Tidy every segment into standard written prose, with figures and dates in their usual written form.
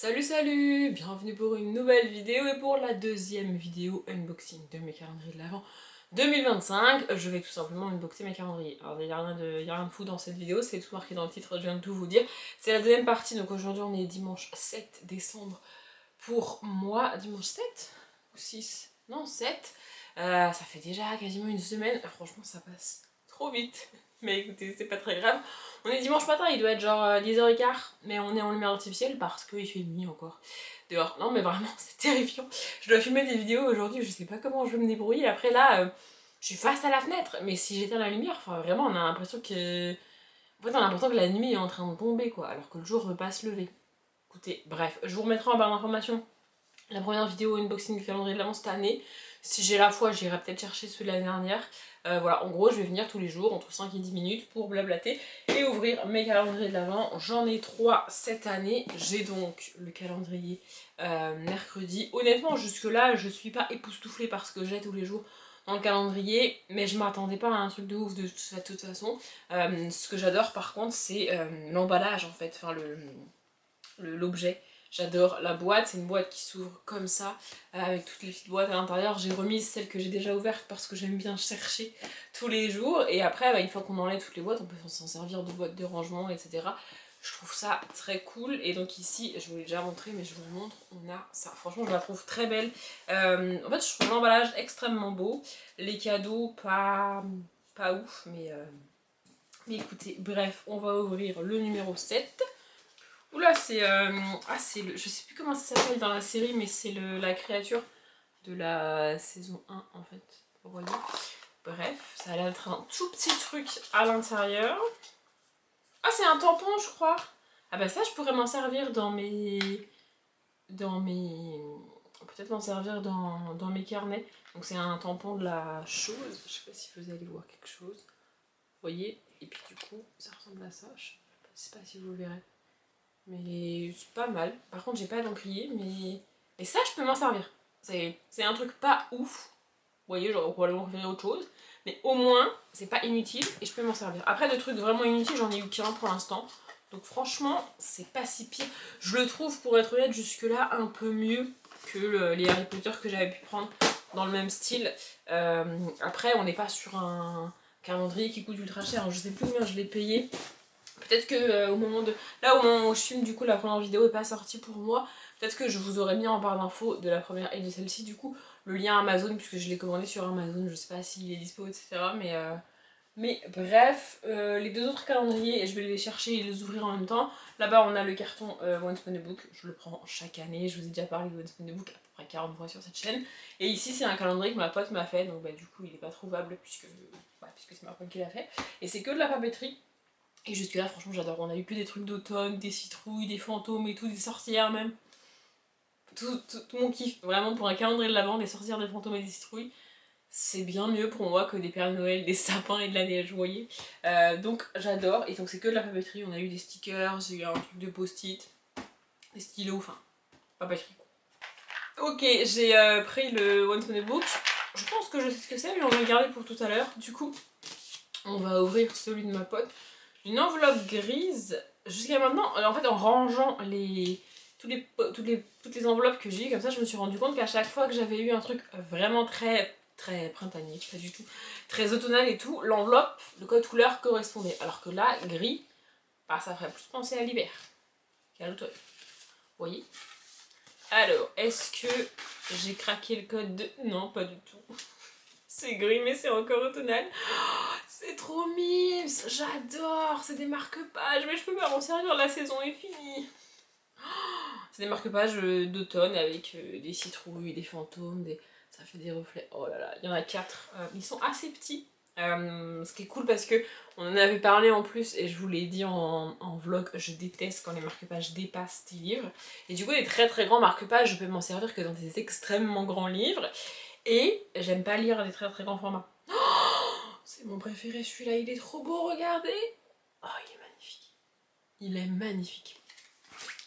Salut, bienvenue pour une nouvelle vidéo et pour la deuxième vidéo unboxing de mes calendriers de l'Avent 2025. Je vais tout simplement unboxer mes calendriers. Alors il n'y a rien de fou dans cette vidéo, c'est tout marqué dans le titre, je viens de tout vous dire. C'est la deuxième partie, donc aujourd'hui on est dimanche 7 décembre pour moi. Dimanche 7 ou 6? Non, 7. Ça fait déjà quasiment une semaine, franchement ça passe trop vite. Mais écoutez, c'est pas très grave. On est dimanche matin, il doit être genre 10h15, mais on est en lumière artificielle parce qu'il fait nuit encore dehors. Non mais vraiment, c'est terrifiant. Je dois filmer des vidéos aujourd'hui, je sais pas comment je vais me débrouiller. Après là, je suis face à la fenêtre, mais si j'éteins la lumière, enfin vraiment, on a l'impression que... En fait, on a l'impression que la nuit est en train de tomber, quoi, alors que le jour veut pas se lever. Écoutez, bref, je vous remettrai en barre d'informations la première vidéo unboxing du calendrier de l'Avent cette année. Si j'ai la foi, j'irai peut-être chercher celui de l'année dernière. Voilà, en gros, je vais venir tous les jours, entre 5 et 10 minutes, pour blablater et ouvrir mes calendriers de l'Avent. J'en ai 3 cette année. J'ai donc le calendrier mercredi. Honnêtement, jusque-là, je suis pas époustouflée par ce que j'ai tous les jours dans le calendrier, mais je m'attendais pas à un truc de ouf de toute façon. Ce que j'adore par contre, c'est l'emballage en fait, enfin l'objet. J'adore la boîte, c'est une boîte qui s'ouvre comme ça, avec toutes les petites boîtes à l'intérieur. J'ai remis celle que j'ai déjà ouverte parce que j'aime bien chercher tous les jours. Et après, une fois qu'on enlève toutes les boîtes, on peut s'en servir de boîte de rangement, etc. Je trouve ça très cool. Et donc ici, je vous l'ai déjà montré, mais je vous le montre, on a ça. Franchement, je la trouve très belle. En fait, je trouve l'emballage extrêmement beau. Les cadeaux, pas ouf, mais écoutez, bref, on va ouvrir le numéro 7. Oula, c'est je sais plus comment ça s'appelle dans la série, mais c'est la créature de la saison 1 en fait. Vous voyez. Bref, ça a l'air d'être un tout petit truc à l'intérieur. Ah, c'est un tampon, je crois. Ah bah ça, je pourrais m'en servir dans mes... Peut-être m'en servir dans mes carnets. Donc c'est un tampon de la chose. Je sais pas si vous allez voir quelque chose. Vous voyez. Et puis du coup, ça ressemble à ça. Je sais pas si vous le verrez. Mais c'est pas mal. Par contre, j'ai pas d'encrier, mais ça, je peux m'en servir. C'est un truc pas ouf. Vous voyez, j'aurais probablement préféré autre chose. Mais au moins, c'est pas inutile et je peux m'en servir. Après, de trucs vraiment inutiles, j'en ai eu qu'un pour l'instant. Donc franchement, c'est pas si pire. Je le trouve, pour être honnête, jusque-là, un peu mieux que les Harry Potter que j'avais pu prendre dans le même style. Après, on n'est pas sur un calendrier qui coûte ultra cher. Je sais plus combien je l'ai payé. Peut-être que au moment où je filme, du coup, la première vidéo est pas sortie pour moi. Peut-être que je vous aurais mis en barre d'infos de la première et de celle-ci, du coup, le lien Amazon, puisque je l'ai commandé sur Amazon. Je sais pas s'il est dispo, etc. Mais bref, les deux autres calendriers, je vais les chercher et les ouvrir en même temps. Là-bas, on a le carton Once Upon a Book. Je le prends chaque année. Je vous ai déjà parlé de Once Upon a Book à peu près 40 fois sur cette chaîne. Et ici, c'est un calendrier que ma pote m'a fait. Donc, du coup, il est pas trouvable puisque c'est ma pote qui l'a fait. Et c'est que de la papeterie. Et jusque là, franchement, j'adore. On a eu que des trucs d'automne, des citrouilles, des fantômes et tout, des sorcières même. Tout mon kiff. Vraiment, pour un calendrier de l'Avent, des sorcières, des fantômes et des citrouilles, c'est bien mieux pour moi que des Pères Noël, des sapins et de la neige, vous voyez. Donc j'adore. Et donc c'est que de la papeterie. On a eu des stickers, il y a un truc de post-it, des stylos, enfin, papeterie. Ok, j'ai pris le Once Upon a Book. Je pense que je sais ce que c'est, mais on va le garder pour tout à l'heure. Du coup, on va ouvrir celui de ma pote. Une enveloppe grise. Jusqu'à maintenant, en fait, en rangeant toutes les enveloppes que j'ai eues, comme ça, je me suis rendu compte qu'à chaque fois que j'avais eu un truc vraiment très printanier, pas du tout, très automnal et tout, l'enveloppe, le code couleur correspondait. Alors que là, gris, ça ferait plus penser à l'hiver. Calme-toi. Vous voyez? Alors, est-ce que j'ai craqué le code de... Non, pas du tout. C'est gris, mais c'est encore automnal. Oh, c'est trop mimes, j'adore. C'est des marque-pages, mais je peux pas m'en servir, la saison est finie. Oh, c'est des marque-pages d'automne avec des citrouilles, des fantômes, ça fait des reflets. Oh là là, il y en a 4. Ils sont assez petits. Ce qui est cool parce que on en avait parlé en plus et je vous l'ai dit en vlog, je déteste quand les marque-pages dépassent 10 livres. Et du coup, les très très grands marque-pages, je peux m'en servir que dans des extrêmement grands livres. Et j'aime pas lire des très très grands formats. Oh, c'est mon préféré celui-là, il est trop beau, regardez. Oh, il est magnifique. Il est magnifique.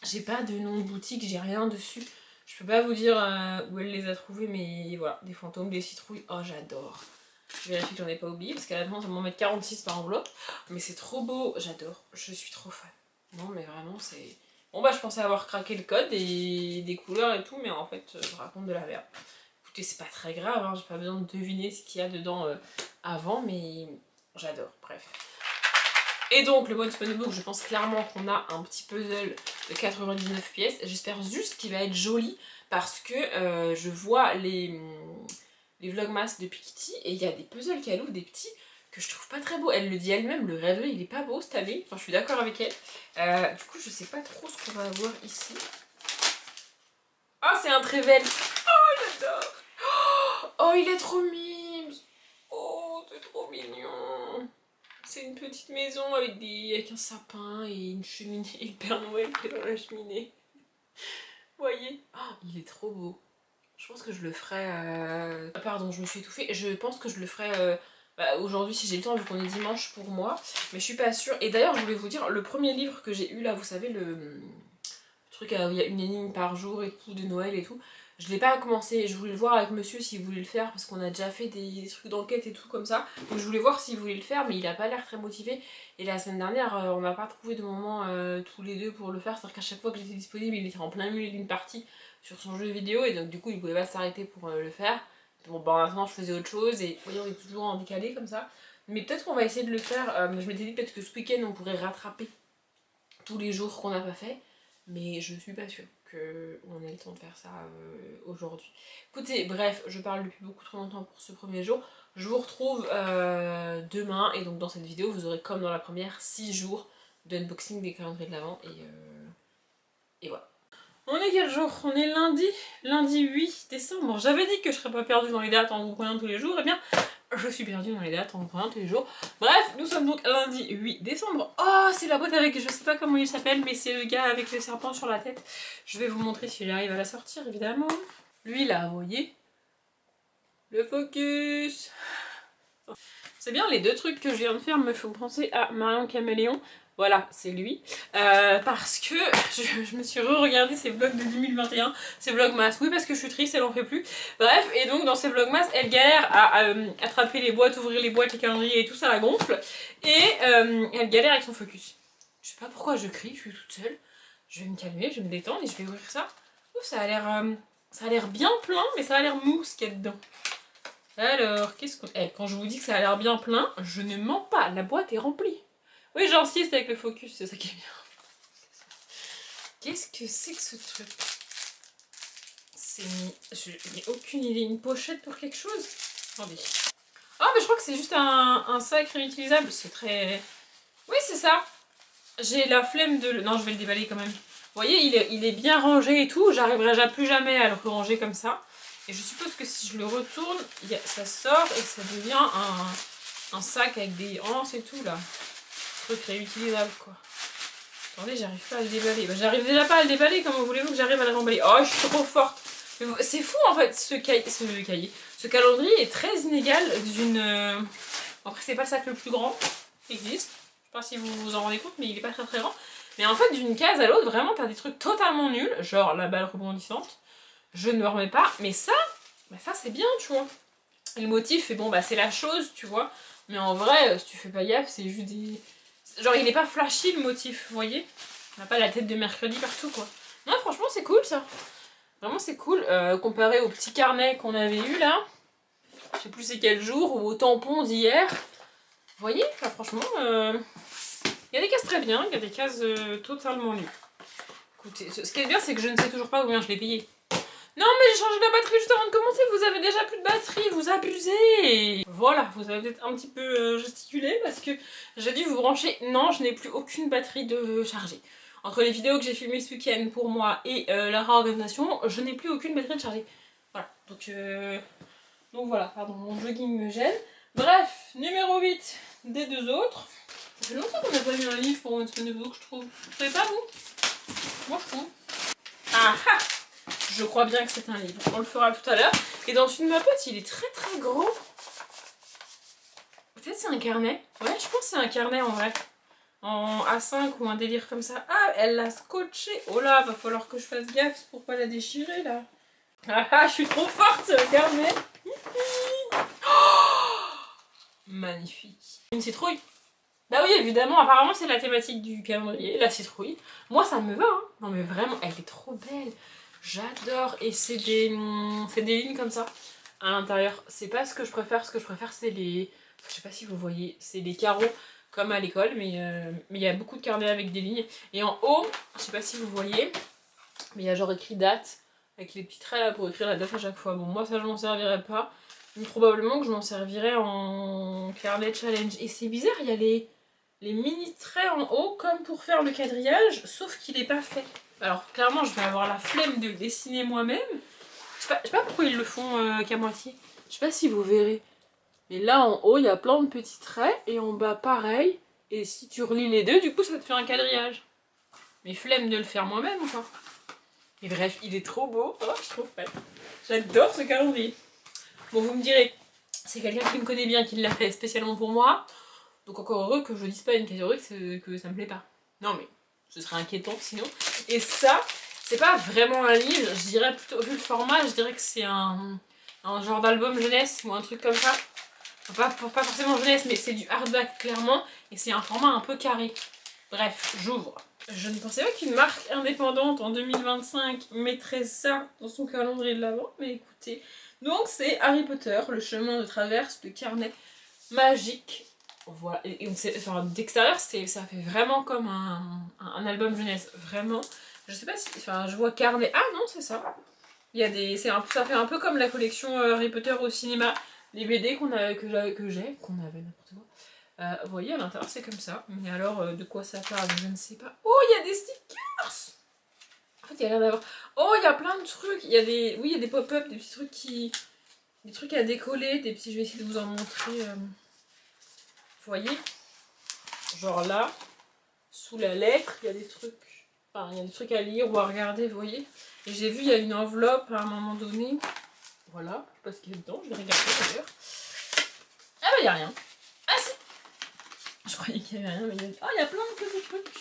J'ai pas de nom de boutique, j'ai rien dessus. Je peux pas vous dire où elle les a trouvés, mais voilà, des fantômes, des citrouilles. Oh, j'adore. Je vérifie que j'en ai pas oublié, parce qu'à la fin, ça va m'en mettre 46 par enveloppe. Mais c'est trop beau, j'adore. Je suis trop fan. Non, mais vraiment, c'est... Bon bah je pensais avoir craqué le code et des couleurs et tout, mais en fait je raconte de la merde. Écoutez, c'est pas très grave, hein, j'ai pas besoin de deviner ce qu'il y a dedans avant, mais j'adore, bref. Et donc le Once Upon a Book, je pense clairement qu'on a un petit puzzle de 99 pièces. J'espère juste qu'il va être joli parce que je vois les vlogmas de Pikiti et il y a des puzzles qu'elle ouvre, des petits, que je trouve pas très beaux. Elle le dit elle-même, le rêverie il est pas beau cette année. Enfin je suis d'accord avec elle. Du coup je sais pas trop ce qu'on va avoir ici. Ah c'est un Trével. Oh j'adore. Oh il est trop mime. Oh c'est trop mignon. C'est une petite maison avec un sapin et une cheminée et le Père Noël qui est dans la cheminée. Vous voyez? Oh, il est trop beau. Je pense que je le ferai... Pardon, je me suis étouffée. Je pense que je le ferai aujourd'hui si j'ai le temps vu qu'on est dimanche pour moi. Mais je suis pas sûre. Et d'ailleurs, je voulais vous dire, le premier livre que j'ai eu là, vous savez, le truc où il y a une énigme par jour et tout, de Noël et tout. Je l'ai pas commencé, je voulais le voir avec monsieur s'il voulait le faire parce qu'on a déjà fait des trucs d'enquête et tout comme ça. Donc je voulais voir s'il voulait le faire mais il a pas l'air très motivé. Et la semaine dernière on n'a pas trouvé de moment tous les deux pour le faire. C'est-à-dire qu'à chaque fois que j'étais disponible il était en plein milieu d'une partie sur son jeu vidéo et donc du coup il pouvait pas s'arrêter pour le faire. Bon bah maintenant je faisais autre chose et voyez on est toujours en décalé comme ça. Mais peut-être qu'on va essayer de le faire. Je m'étais dit peut-être que ce week-end on pourrait rattraper tous les jours qu'on n'a pas fait. Mais je suis pas sûre qu'on ait le temps de faire ça aujourd'hui. Écoutez, bref, je parle depuis beaucoup trop longtemps pour ce premier jour. Je vous retrouve demain et donc dans cette vidéo vous aurez comme dans la première 6 jours d'unboxing des calendriers de l'Avent et voilà. On est quel jour? On est lundi 8 décembre. J'avais dit que je serais pas perdue dans les dates en vous prenant tous les jours. Et bien, je suis perdue dans les dates en vous prenant tous les jours. Bref, nous sommes donc lundi 8 décembre. Oh, c'est la boîte avec, je sais pas comment il s'appelle, mais c'est le gars avec le serpent sur la tête. Je vais vous montrer si j'arrive à la sortir, évidemment. Lui là, vous voyez? Le focus. C'est bien, les deux trucs que je viens de faire me font penser à Marion Caméléon. Voilà, c'est lui. Parce que je me suis re-regardé ses vlogs de 2021, ses vlogmas. Oui, parce que je suis triste, elle en fait plus. Bref, et donc dans ses vlogmas, elle galère à attraper les boîtes, ouvrir les boîtes, les calendriers et tout ça la gonfle. Et elle galère avec son focus. Je sais pas pourquoi je crie, je suis toute seule. Je vais me calmer, je vais me détendre et je vais ouvrir ça. Ouf, ça a l'air bien plein, mais ça a l'air mou ce qu'il y a dedans. Alors, qu'est-ce qu'on... quand je vous dis que ça a l'air bien plein, je ne mens pas, la boîte est remplie. Oui, j'insiste avec le focus, c'est ça qui est bien. Qu'est-ce que c'est que ce truc? Je n'ai aucune idée. Une pochette pour quelque chose? Attendez. Ah, mais je crois que c'est juste un sac réutilisable. C'est très... Oui, c'est ça. J'ai la flemme de... Non, je vais le déballer quand même. Vous voyez, il est bien rangé et tout. J'arriverai plus jamais à le ranger comme ça. Et je suppose que si je le retourne, ça sort et ça devient un sac avec des anses et tout, là. Truc réutilisable, quoi. Attendez, j'arrive pas à le déballer. Bah, j'arrive déjà pas à le déballer, comment voulez-vous que j'arrive à le remballer? Oh, je suis trop forte. C'est fou, en fait, ce calendrier est très inégal d'une... Après, c'est pas le sac le plus grand qui existe. Je sais pas si vous vous en rendez compte, mais il est pas très très grand. Mais en fait, d'une case à l'autre, vraiment, t'as des trucs totalement nuls. Genre la balle rebondissante. Je ne me remets pas. Mais ça, bah ça c'est bien, tu vois. Et le motif, bon, bah c'est la chose, tu vois. Mais en vrai, si tu fais pas gaffe, c'est juste des... Genre, il est pas flashy, le motif, vous voyez. On n'a pas la tête de mercredi partout, quoi. Non, franchement, c'est cool, ça. Vraiment, c'est cool. Comparé au petit carnet qu'on avait eu, là. Je sais plus c'est quel jour, ou au tampon d'hier. Vous voyez, là, franchement, il y a des cases très bien, il y a des cases totalement nulles. Écoutez, ce qui est bien, c'est que je ne sais toujours pas combien je l'ai payé. Non, mais j'ai changé la batterie juste avant de commencer, vous avez déjà plus de batterie, vous abusez. Voilà, vous avez peut-être un petit peu gesticulé parce que j'ai dû vous brancher. Non, je n'ai plus aucune batterie de charger. Entre les vidéos que j'ai filmées ce week-end pour moi et la réorganisation, je n'ai plus aucune batterie de charger. Voilà, donc voilà, pardon, mon jogging me gêne. Bref, numéro 8 des deux autres. Ça fait longtemps qu'on n'a pas mis un livre pour Once Upon a Book, je trouve. Vous savez pas, vous? Moi, je trouve. Ah ah! Je crois bien que c'est un livre. On le fera tout à l'heure. Et dans une mapote, il est très très gros. Peut-être c'est un carnet. Ouais, je pense que c'est un carnet en vrai. En A5 ou un délire comme ça. Ah, elle l'a scotché. Oh là, va falloir que je fasse gaffe pour pas la déchirer là. Ah ah, je suis trop forte, ce carnet. Oh, magnifique. Une citrouille. Bah oui, évidemment, apparemment c'est la thématique du calendrier, la citrouille. Moi ça me va, hein. Non mais vraiment, elle est trop belle. J'adore. Et c'est des lignes comme ça à l'intérieur. C'est pas ce que je préfère c'est les... Je sais pas si vous voyez, c'est les carreaux comme à l'école, mais il y a beaucoup de carnets avec des lignes. Et en haut, je sais pas si vous voyez, mais il y a genre écrit date, avec les petits traits là pour écrire la date à chaque fois. Bon, moi ça je m'en servirais pas. Mais probablement que je m'en servirais en carnet challenge. Et c'est bizarre, il y a les mini traits en haut comme pour faire le quadrillage, sauf qu'il n'est pas fait. Alors clairement je vais avoir la flemme de le dessiner moi-même. Je sais pas pourquoi ils le font qu'à moitié. Je sais pas si vous verrez. Mais là en haut il y a plein de petits traits et en bas pareil. Et si tu relis les deux, du coup ça te fait un quadrillage. Mais flemme de le faire moi-même ou pas. Et bref, il est trop beau. Oh, je suis trop fan. J'adore ce calendrier. Bon, vous me direz, c'est quelqu'un qui me connaît bien qui l'a fait spécialement pour moi. Donc encore heureux que je dise pas une catégorie que ça me plaît pas. Non mais, ce serait inquiétant sinon. Et ça, c'est pas vraiment un livre, je dirais plutôt, vu le format, je dirais que c'est un genre d'album jeunesse ou un truc comme ça. Enfin, pas forcément jeunesse, mais c'est du hardback clairement. Et c'est un format un peu carré. Bref, j'ouvre. Je ne pensais pas qu'une marque indépendante en 2025 mettrait ça dans son calendrier de l'avant, mais écoutez. Donc c'est Harry Potter, le chemin de traverse, de carnet magique. Voilà, et enfin, d'extérieur, ça fait vraiment comme un album jeunesse, vraiment. Je sais pas si, enfin, je vois carnet. Ah non, c'est ça. Il y a des, ça fait un peu comme la collection Harry Potter au cinéma, les BD qu'on avait n'importe quoi. Vous voyez, à l'intérieur, c'est comme ça. Mais alors, de quoi ça parle, je ne sais pas. Oh, il y a des stickers. En fait, il y a l'air d'avoir. Oh, il y a plein de trucs. Il y a des, oui, il y a des pop-up, des petits trucs des trucs à décoller, des petits. Je vais essayer de vous en montrer. Vous voyez, genre là, sous la lettre, il y a des trucs. Enfin, il y a des trucs à lire ou à regarder, vous voyez. Et j'ai vu, il y a une enveloppe à un moment donné. Voilà, je sais pas ce qu'il y a dedans, je vais regarder d'ailleurs. Ah bah, il n'y a rien. Ah si. Je croyais qu'il y avait rien, mais il y a... Oh, il y a plein de petits trucs.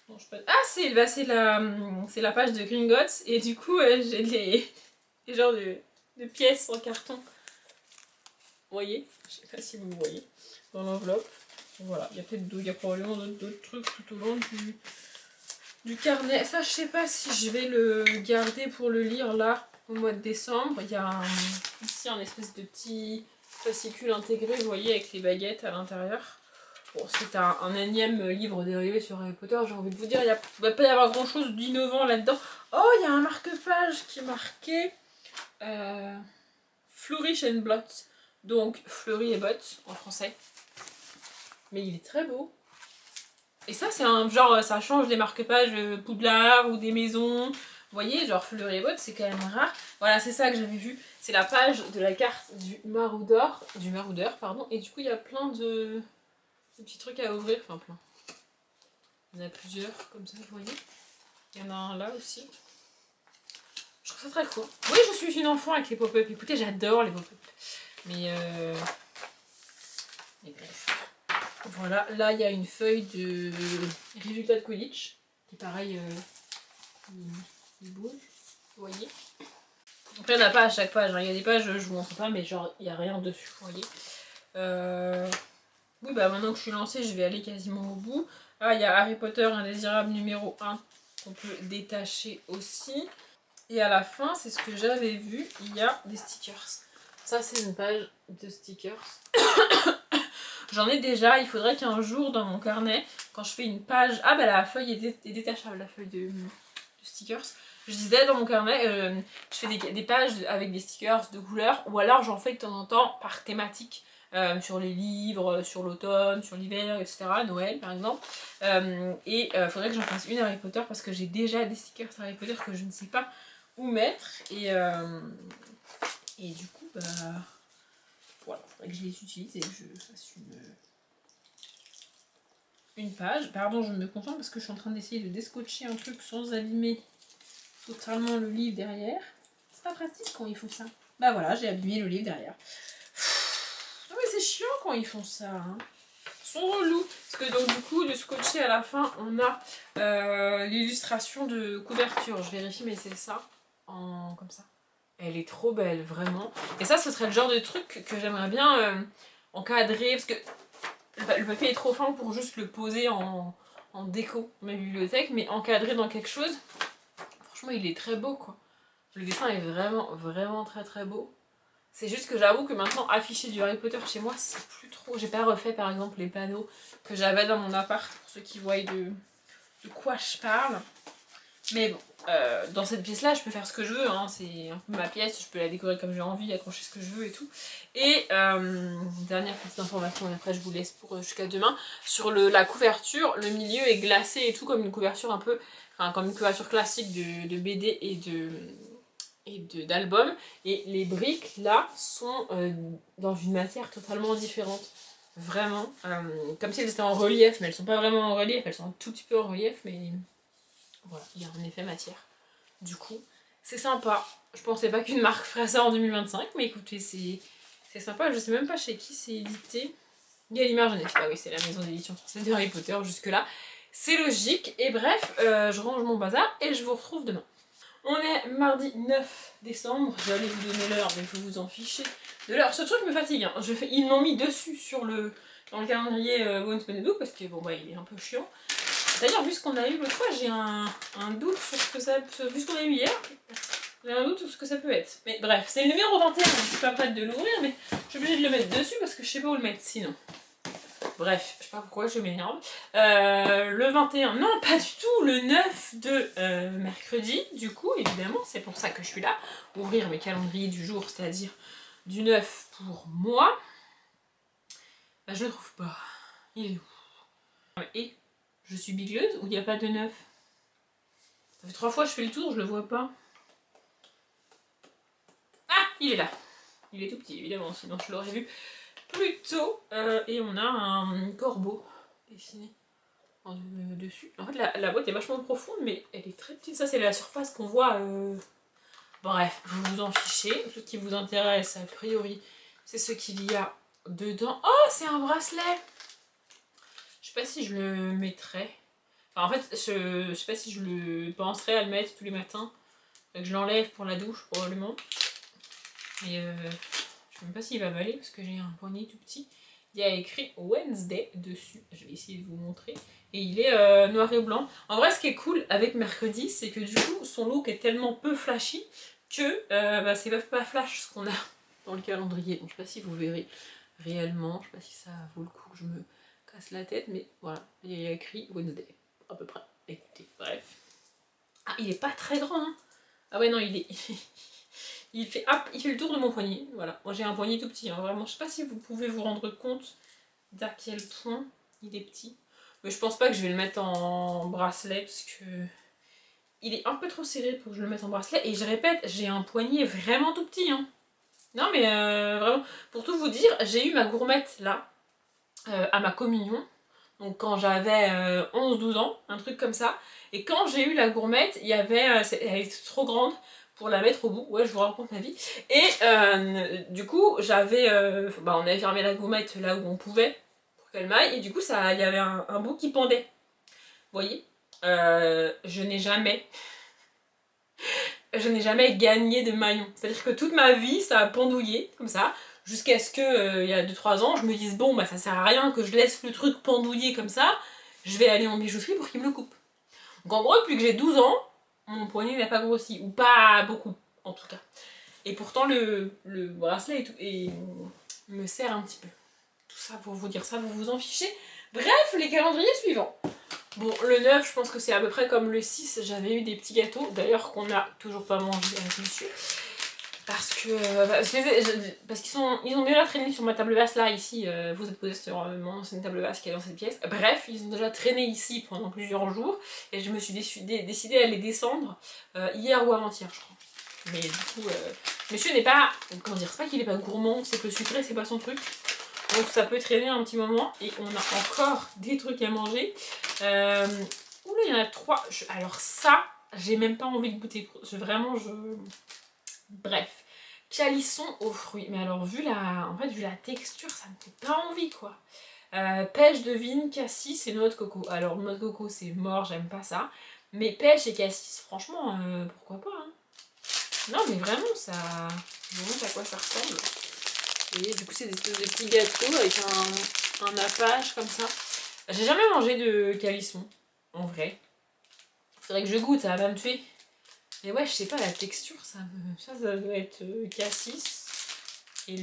Bon, ah, c'est la page de Gringotts, et du coup, j'ai les genres de pièces en carton. Vous voyez, je sais pas si vous voyez, dans l'enveloppe. Voilà, il y a probablement d'autres trucs tout au long du carnet. Ça, je sais pas si je vais le garder pour le lire là, au mois de décembre. Il y a ici un espèce de petit fascicule intégré, vous voyez, avec les baguettes à l'intérieur. Bon, c'est un énième livre dérivé sur Harry Potter, j'ai envie de vous dire, il va pas y avoir grand chose d'innovant là-dedans. Oh, il y a un marque-page qui est marqué Flourish and Blot, donc fleury et bottes en français. Mais il est très beau. Et ça, c'est un genre, ça change des marque-pages Poudlard ou des maisons. Vous voyez, genre fleury et bottes, c'est quand même rare. Voilà, c'est ça que j'avais vu. C'est la page de la carte du maraudeur, pardon. Et du coup, il y a plein de petits trucs à ouvrir, enfin plein. Il y en a plusieurs, comme ça, vous voyez. Il y en a un là aussi. Je trouve ça très cool. Oui, je suis une enfant avec les pop-up. Écoutez, j'adore les pop-up. Mais bref. Voilà, là, il y a une feuille de résultats de Quidditch. Qui, pareil, il bouge. Vous voyez. Après, il n'y en a pas à chaque page. Il y a des pages, je vous montre pas, mais genre, il n'y a rien dessus, vous voyez. Oui, bah maintenant que je suis lancée, je vais aller quasiment au bout. Ah, il y a Harry Potter indésirable numéro 1 qu'on peut détacher aussi. Et à la fin, c'est ce que j'avais vu, il y a des stickers. Ça, c'est une page de stickers. J'en ai déjà, il faudrait qu'un jour dans mon carnet, quand je fais une page... Ah bah la feuille est détachable, la feuille de stickers. Je disais dans mon carnet, je fais des pages avec des stickers de couleurs, ou alors j'en fais de temps en temps par thématique. Sur les livres, sur l'automne, sur l'hiver, etc. Noël par exemple. Et il faudrait que j'en fasse une Harry Potter parce que j'ai déjà des stickers Harry Potter que je ne sais pas où mettre. Et du coup, bah voilà, il faudrait que je les utilise et que je fasse une page. Pardon, je me concentre parce que je suis en train d'essayer de descotcher un truc sans abîmer totalement le livre derrière. C'est pas pratique quand ils font ça. Bah voilà, j'ai abîmé le livre derrière. Non mais c'est chiant quand ils font ça, hein. Ils sont relous. Parce que donc du coup, de scotcher à la fin, on a l'illustration de couverture. Je vérifie, mais c'est ça, comme ça. Elle est trop belle, vraiment. Et ça, ce serait le genre de truc que j'aimerais bien encadrer. Parce que Le papier est trop fin pour juste le poser en déco dans ma bibliothèque, mais encadré dans quelque chose. Franchement, il est très beau, quoi. Le dessin est vraiment, vraiment très très beau. C'est juste que j'avoue que maintenant, afficher du Harry Potter chez moi, c'est plus trop... J'ai pas refait, par exemple, les panneaux que j'avais dans mon appart, pour ceux qui voient de quoi je parle. Mais bon, dans cette pièce-là, je peux faire ce que je veux, hein. C'est un peu ma pièce, je peux la décorer comme j'ai envie, accrocher ce que je veux et tout. Et dernière petite information, et après je vous laisse pour jusqu'à demain, sur la couverture, le milieu est glacé et tout, comme une couverture un peu, enfin comme une couverture classique de BD et d'album. Et les briques, là, sont dans une matière totalement différente. Vraiment, comme si elles étaient en relief, mais elles sont pas vraiment en relief, elles sont un tout petit peu en relief, mais... Voilà, il y a un effet matière. Du coup, c'est sympa. Je pensais pas qu'une marque ferait ça en 2025, mais écoutez, c'est sympa. Je sais même pas chez qui c'est édité. Gallimard Jeunesse, ah oui, c'est la maison d'édition française de Harry Potter, jusque-là. C'est logique. Et bref, je range mon bazar et je vous retrouve demain. On est mardi 9 décembre. J'allais vous donner l'heure, mais vous vous en fichez de l'heure. Ce truc me fatigue. Hein. Ils m'ont mis dessus dans le calendrier Once Upon a Book, parce que bon, bah, il est un peu chiant. D'ailleurs, vu ce qu'on a eu l'autre fois, j'ai un doute sur ce que ça peut... Vu ce qu'on a eu hier, j'ai un doute sur ce que ça peut être. Mais bref, c'est le numéro 21, je suis pas prête de l'ouvrir, mais je suis obligée de le mettre dessus parce que je sais pas où le mettre sinon. Bref, je sais pas pourquoi je m'énerve. Le 21, non, pas du tout, le 9 de mercredi, du coup, évidemment, c'est pour ça que je suis là. Ouvrir mes calendriers du jour, c'est-à-dire du 9 pour moi. Bah, je le trouve pas. Il est où? Et je suis bigleuse ou il n'y a pas de 9? Ça fait 3 fois que je fais le tour, je le vois pas. Ah, il est là. Il est tout petit, évidemment, sinon je l'aurais vu plus tôt. Et on a un corbeau dessiné dessus. En fait, la boîte est vachement profonde, mais elle est très petite. Ça, c'est la surface qu'on voit. Bref, vous vous en fichez. Ce qui vous intéresse, a priori, c'est ce qu'il y a dedans. Oh, c'est un bracelet! Je sais pas si je le mettrais. Enfin, en fait, je sais pas si je le penserais à le mettre tous les matins. Donc je l'enlève pour la douche, probablement. Et je sais même pas s'il va m'aller parce que j'ai un poignet tout petit. Il y a écrit Wednesday dessus. Je vais essayer de vous montrer. Et il est noir et blanc. En vrai, ce qui est cool avec mercredi, c'est que du coup, son look est tellement peu flashy que bah, c'est pas flash ce qu'on a dans le calendrier. Donc je sais pas si vous verrez réellement. Je sais pas si ça vaut le coup que je me casse la tête. Mais voilà, il y a écrit Wednesday. À peu près. Écoutez, bref. Ah, il est pas très grand, hein. Ah ouais, non, il est... il fait le tour de mon poignet, voilà. Moi, j'ai un poignet tout petit, hein, vraiment. Je sais pas si vous pouvez vous rendre compte d'à quel point il est petit. Mais je pense pas que je vais le mettre en bracelet, parce que... il est un peu trop serré pour que je le mette en bracelet. Et je répète, j'ai un poignet vraiment tout petit, hein. Non, mais vraiment, pour tout vous dire, j'ai eu ma gourmette, là, à ma communion. Donc quand j'avais 11-12 ans, un truc comme ça. Et quand j'ai eu la gourmette, il y avait, elle était trop grande pour la mettre au bout. Ouais, je vous raconte ma vie. Et du coup, j'avais, bah, on avait fermé la gourmette là où on pouvait pour qu'elle m'aille. Et du coup, il y avait un bout qui pendait. Vous voyez, je n'ai jamais gagné de maillot. C'est-à-dire que toute ma vie, ça a pendouillé comme ça. Jusqu'à ce que, il y a 2-3 ans, je me dise bon, bah ça sert à rien que je laisse le truc pendouiller comme ça, je vais aller en bijouterie pour qu'il me le coupe. Donc en gros, depuis que j'ai 12 ans, mon poignet n'a pas grossi, ou pas beaucoup, en tout cas. Et pourtant, le bracelet me sert un petit peu. Tout ça pour vous dire ça, vous vous en fichez. Bref, les calendriers suivants. Bon, le 9, je pense que c'est à peu près comme le 6, j'avais eu des petits gâteaux, d'ailleurs qu'on n'a toujours pas mangé avec monsieur. Parce qu'ils ont déjà traîné sur ma table basse là, ici, vous êtes posé sur mon ancienne table basse qui est dans cette pièce. Bref, ils ont déjà traîné ici pendant plusieurs jours, et je me suis décidée à les descendre hier ou avant-hier, je crois. Mais du coup, monsieur n'est pas, comment dire, c'est pas qu'il est pas gourmand, c'est que le sucré c'est pas son truc. Donc ça peut traîner un petit moment, et on a encore des trucs à manger. Oula, il y en a 3. Alors ça, j'ai même pas envie de goûter. Bref. Calisson aux fruits. Mais alors, vu la texture, ça me fait pas envie, quoi. Pêche de vigne, cassis et noix de coco. Alors, noix de coco, c'est mort, j'aime pas ça. Mais pêche et cassis, franchement, pourquoi pas, hein. Non, mais vraiment, ça... Je vous montre à quoi ça ressemble. Et du coup, c'est des espèces de petits gâteaux avec un nappage comme ça. J'ai jamais mangé de calisson, en vrai. Faudrait que je goûte, ça va pas me tuer. Mais ouais, je sais pas, la texture, ça doit être cassis. Et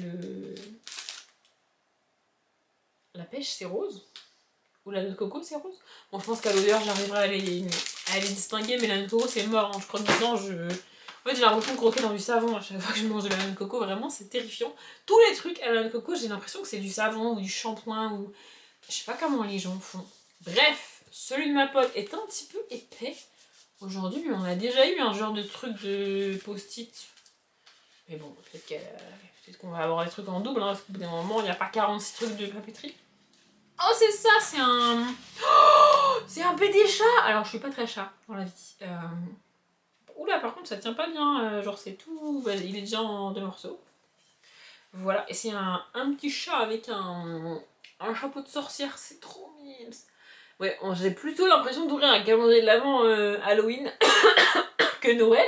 la pêche, c'est rose. Ou la noix de coco, c'est rose. Bon, je pense qu'à l'odeur, j'arriverai à les distinguer, mais la noix de coco, c'est mort. Hein. Je crois que dedans, En fait, j'ai l'impression de croquer dans du savon à chaque fois que je mange de la noix de coco. Vraiment, c'est terrifiant. Tous les trucs à la noix de coco, j'ai l'impression que c'est du savon ou du shampoing ou... Je sais pas comment les gens font. Bref, celui de ma pote est un petit peu épais. Aujourd'hui, on a déjà eu un genre de truc de post-it. Mais bon, peut-être qu'on va avoir des trucs en double, hein, parce qu'au bout d'un moment, il n'y a pas 46 trucs de papeterie. Oh, c'est ça, c'est un... Oh, c'est un PD chat. Alors, je suis pas très chat dans la vie. Oula, par contre, ça tient pas bien. Genre, c'est tout... Il est déjà en 2 morceaux. Voilà, et c'est un petit chat avec un chapeau de sorcière. C'est trop mignon. Ouais, j'ai plutôt l'impression d'ouvrir un calendrier de l'Avent Halloween que Noël.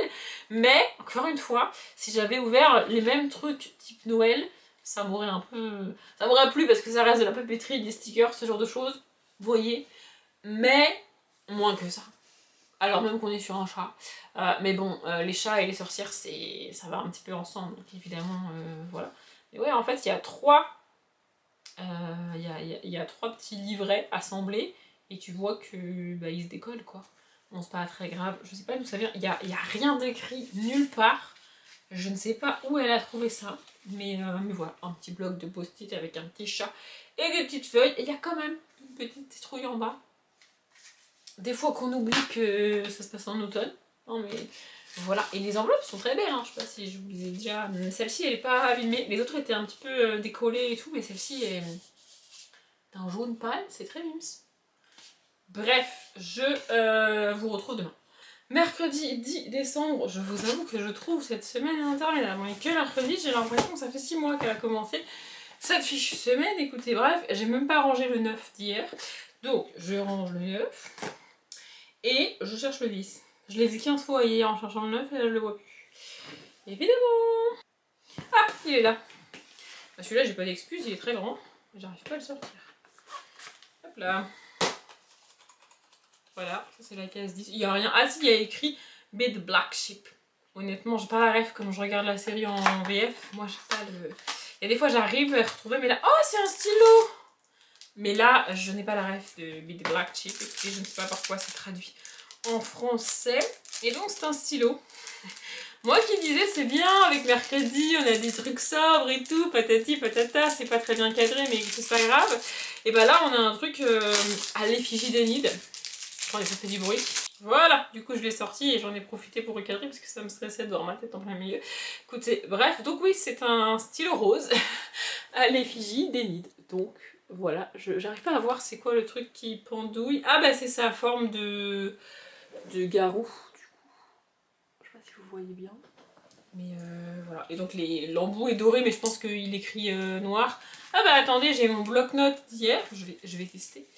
Mais, encore une fois, si j'avais ouvert les mêmes trucs type Noël, ça m'aurait un peu... Ça m'aurait plu parce que ça reste de la papeterie, des stickers, ce genre de choses. Vous voyez. Mais, moins que ça. Alors même qu'on est sur un chat. Mais bon, les chats et les sorcières, ça va un petit peu ensemble. Donc évidemment, voilà. Mais ouais, en fait, il y a 3... Il y a 3 petits livrets assemblés. Et tu vois que bah, ils se décollent, quoi. Bon, c'est pas très grave. Je sais pas d'où ça vient. Il y a rien d'écrit nulle part. Je ne sais pas où elle a trouvé ça. Mais voilà, un petit bloc de post-it avec un petit chat et des petites feuilles. Et il y a quand même une petite citrouille en bas. Des fois qu'on oublie que ça se passe en automne. Non mais voilà. Et les enveloppes sont très belles. Hein. Je sais pas si je vous les ai déjà... Celle-ci, elle est pas abîmée. Les autres étaient un petit peu décollées et tout. Mais celle-ci est d'un jaune pâle. C'est très mimes. Bref, je vous retrouve demain. Mercredi 10 décembre, je vous avoue que je trouve cette semaine interminable. Et que mercredi, j'ai l'impression que ça fait 6 mois qu'elle a commencé cette fichue semaine. Écoutez, bref, j'ai même pas rangé le 9 d'hier. Donc, je range le 9. Et je cherche le 10. Je l'ai vu 15 fois hier en cherchant le 9 et là, je le vois plus. Évidemment. Ah, il est là. Celui-là, j'ai pas d'excuse, il est très grand. J'arrive pas à le sortir. Hop là. Voilà, ça c'est la case 10. Il n'y a rien. Ah si, il y a écrit Be the Black Sheep. Honnêtement, j'ai pas la ref comme je regarde la série en VF. Moi, j'ai pas le... Il y a des fois, j'arrive à retrouver, mais là... Oh, c'est un stylo. Mais là, je n'ai pas la ref de Be the Black Sheep. Écoutez, je ne sais pas pourquoi c'est traduit en français. Et donc, c'est un stylo. Moi qui disais, c'est bien, avec mercredi, on a des trucs sobres et tout, patati patata, c'est pas très bien cadré, mais c'est pas grave. Et bah là, on a un truc à l'effigie d'Enid. Attendez, ça fait du bruit. Voilà, du coup je l'ai sorti et j'en ai profité pour recadrer parce que ça me stressait de voir ma tête en plein milieu. Écoutez, bref, donc oui, c'est un stylo rose à l'effigie d'Enid. Donc voilà, j'arrive pas à voir c'est quoi le truc qui pendouille. Ah bah c'est sa forme de garou, du coup. Je sais pas si vous voyez bien. Mais voilà, et donc l'embout est doré, mais je pense qu'il écrit noir. Ah bah attendez, j'ai mon bloc-notes d'hier, je vais tester.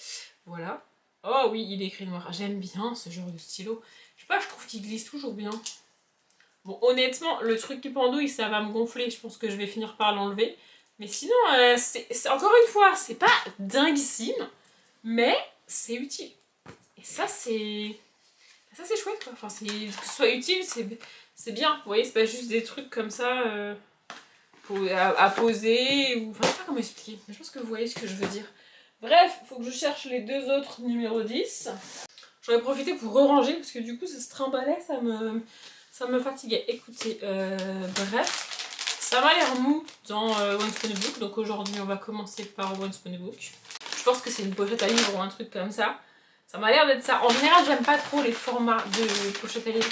Voilà. Oh oui, il est écrit noir. J'aime bien ce genre de stylo. Je sais pas, je trouve qu'il glisse toujours bien. Bon, honnêtement, le truc qui pendouille, ça va me gonfler. Je pense que je vais finir par l'enlever. Mais sinon, c'est encore une fois, c'est pas dinguissime, mais c'est utile. Et ça, c'est chouette, quoi. Enfin, que ce soit utile, c'est bien. Vous voyez, c'est pas juste des trucs comme ça à poser. Ou... Enfin, je sais pas comment expliquer. Mais je pense que vous voyez ce que je veux dire. Bref, il faut que je cherche les 2 autres numéro 10. J'en ai profité pour re-ranger parce que du coup ça se trimballait, ça me fatiguait. Écoutez, bref, ça m'a l'air mou dans One Spoon Book, donc aujourd'hui on va commencer par One Spoon Book. Je pense que c'est une pochette à livre ou un truc comme ça. Ça m'a l'air d'être ça. En général, j'aime pas trop les formats de pochette à livre